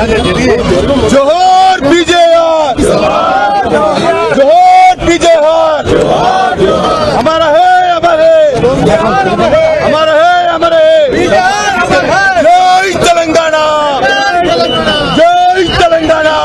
जोहर बीजेआर, जोहर बीजेआर, हमारा है हमारे, हमारा है हमारे, जय तेलंगाना, जय तेलंगाना।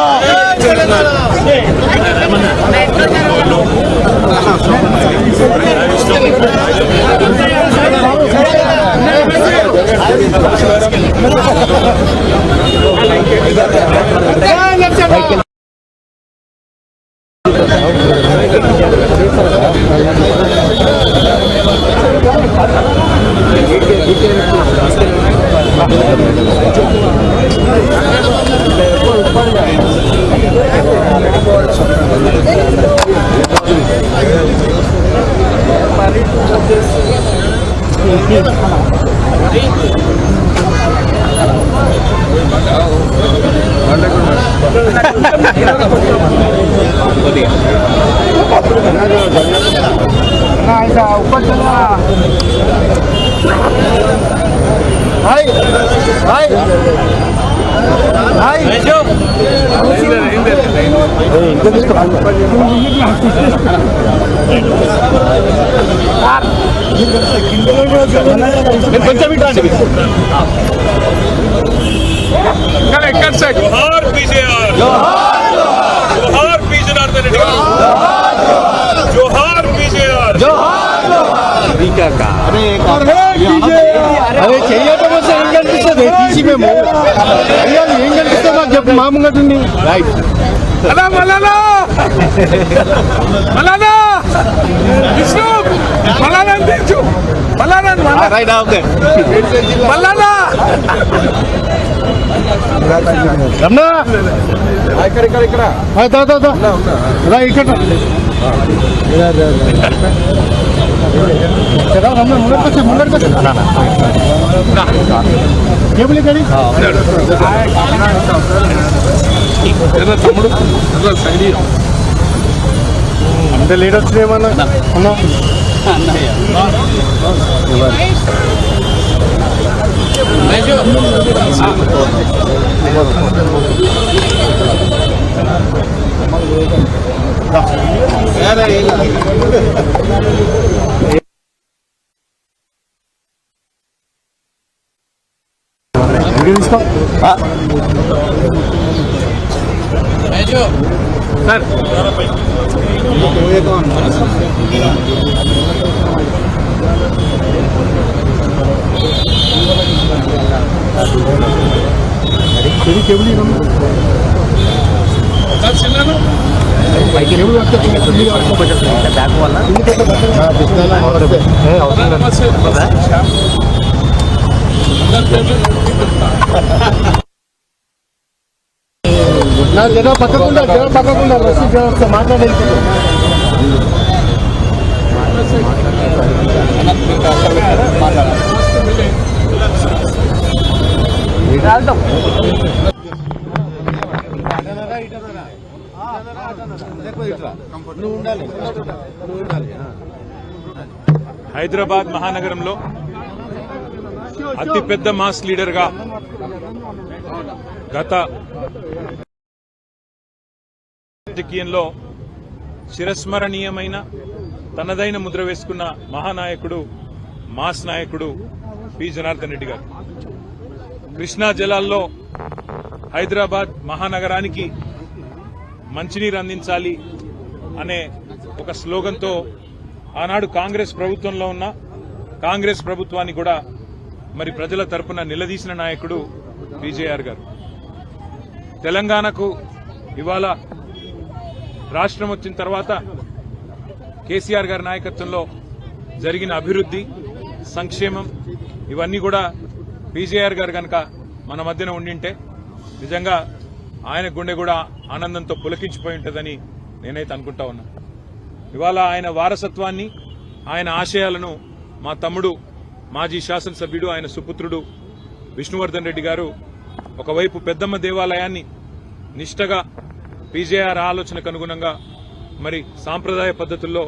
जोहार बीजेआर, जोहार बीजेआर, जोहार बीजेआर, అరే చెయ్యటం వస్తే ఏం కనిపిస్తుంది తీసి మేము అయ్యాలి ఏం కనిపిస్తే మాకు చెప్పు మామూలుంటుంది రైట్ మలానా మలానా విష్ణు మలానా తెచ్చు మలానా రైట్ ఓకే మలానా రమణ ఇక్కడ ఇక్కడ ఇక్కడ రా ఇక్కడ రమణ ముందరికి కేబుల్ గడి తమ్ముడు అంటే లేట్ వచ్చినాయేమన్నా అన్నా తీసుకో సార్ కేబుల్ బ్యాక్ వల్ల నా జగ పక్కకుండా రసీ మాట్లాడేది హైదరాబాద్ మహానగరంలో అతిపెద్ద మాస్ లీడర్ గా గత రాజకీయంలో చిరస్మరణీయమైన తనదైన ముద్ర వేసుకున్న మహానాయకుడు మాస్ నాయకుడు పి జనార్దన్ రెడ్డి గారు కృష్ణా జలాల్లో హైదరాబాద్ మహానగరానికి మంచినీరు అందించాలి అనే ఒక స్లోగన్తో ఆనాడు కాంగ్రెస్ ప్రభుత్వంలో ఉన్న కాంగ్రెస్ ప్రభుత్వాన్ని కూడా మరి ప్రజల తరపున నిలదీసిన నాయకుడు పీజేఆర్ గారు. తెలంగాణకు ఇవాళ రాష్ట్రం వచ్చిన తర్వాత కేసీఆర్ గారి నాయకత్వంలో జరిగిన అభివృద్ధి, సంక్షేమం ఇవన్నీ కూడా పీజేఆర్ గారు కనుక మన మధ్యన ఉండింటే నిజంగా ఆయన గుండె కూడా ఆనందంతో పులకించిపోయి ఉంటుందని నేనైతే అనుకుంటా ఉన్నా. ఇవాళ ఆయన వారసత్వాన్ని, ఆయన ఆశయాలను మా తమ్ముడు మాజీ శాసనసభ్యుడు, ఆయన సుపుత్రుడు విష్ణువర్ధన్ రెడ్డి గారు ఒకవైపు పెద్దమ్మ దేవాలయాన్ని నిష్టగా పీజేఆర్ ఆలోచనకు అనుగుణంగా మరి సాంప్రదాయ పద్ధతుల్లో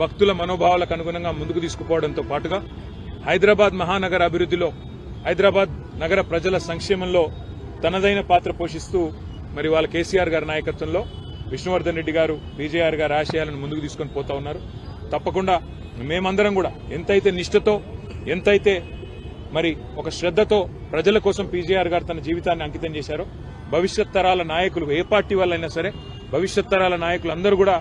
భక్తుల మనోభావాలకు అనుగుణంగా ముందుకు తీసుకుపోవడంతో పాటుగా హైదరాబాద్ మహానగర అభివృద్ధిలో, హైదరాబాద్ నగర ప్రజల సంక్షేమంలో తనదైన పాత్ర పోషిస్తూ మరి వాళ్ళ కేసీఆర్ గారి నాయకత్వంలో విష్ణువర్ధన్ రెడ్డి గారు పీజేఆర్ గారి ఆశయాలను ముందుకు తీసుకొని పోతా ఉన్నారు. తప్పకుండా మేమందరం కూడా ఎంతైతే నిష్ఠతో, ఎంతైతే మరి ఒక శ్రద్ధతో ప్రజల కోసం పీజేఆర్ గారు తన జీవితాన్ని అంకితం చేశారో, భవిష్యత్ తరాల నాయకులు ఏ పార్టీ వాళ్ళైనా సరే భవిష్యత్ తరాల నాయకులు అందరూ కూడా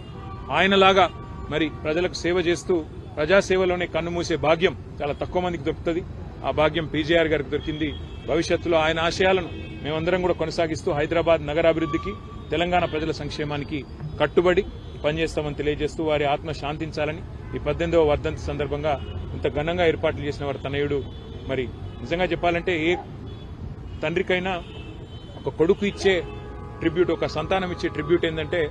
ఆయనలాగా మరి ప్రజలకు సేవ చేస్తూ ప్రజాసేవలోనే కన్నుమూసే భాగ్యం చాలా తక్కువ మందికి దొరుకుతుంది. ఆ భాగ్యం పీజేఆర్ గారికి దొరికింది. భవిష్యత్తులో ఆయన ఆశయాలను మేమందరం కూడా కొనసాగిస్తూ హైదరాబాద్ నగరాభివృద్ధికి, తెలంగాణ ప్రజల సంక్షేమానికి కట్టుబడి పనిచేస్తామని తెలియజేస్తూ వారి ఆత్మ శాంతించాలని ఈ 18వ వర్ధంతి సందర్భంగా ఇంత ఘనంగా ఏర్పాట్లు చేసిన వారి తనయుడు, మరి నిజంగా చెప్పాలంటే ఏ తండ్రికైనా ఒక కొడుకు ఇచ్చే ట్రిబ్యూట్, ఒక సంతానం ఇచ్చే ట్రిబ్యూట్ ఏంటంటే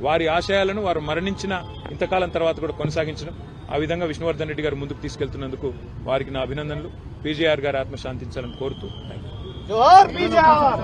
వారి ఆశయాలను వారు మరణించిన ఇంతకాలం తర్వాత కూడా కొనసాగించడం. ఆ విధంగా విష్ణువర్ధన్ రెడ్డి గారు ముందుకు తీసుకెళ్తున్నందుకు వారికి నా అభినందనలు. పీజేఆర్ గారి ఆత్మ శాంతించాలని కోరుతూ జోహార్ పీజేఆర్.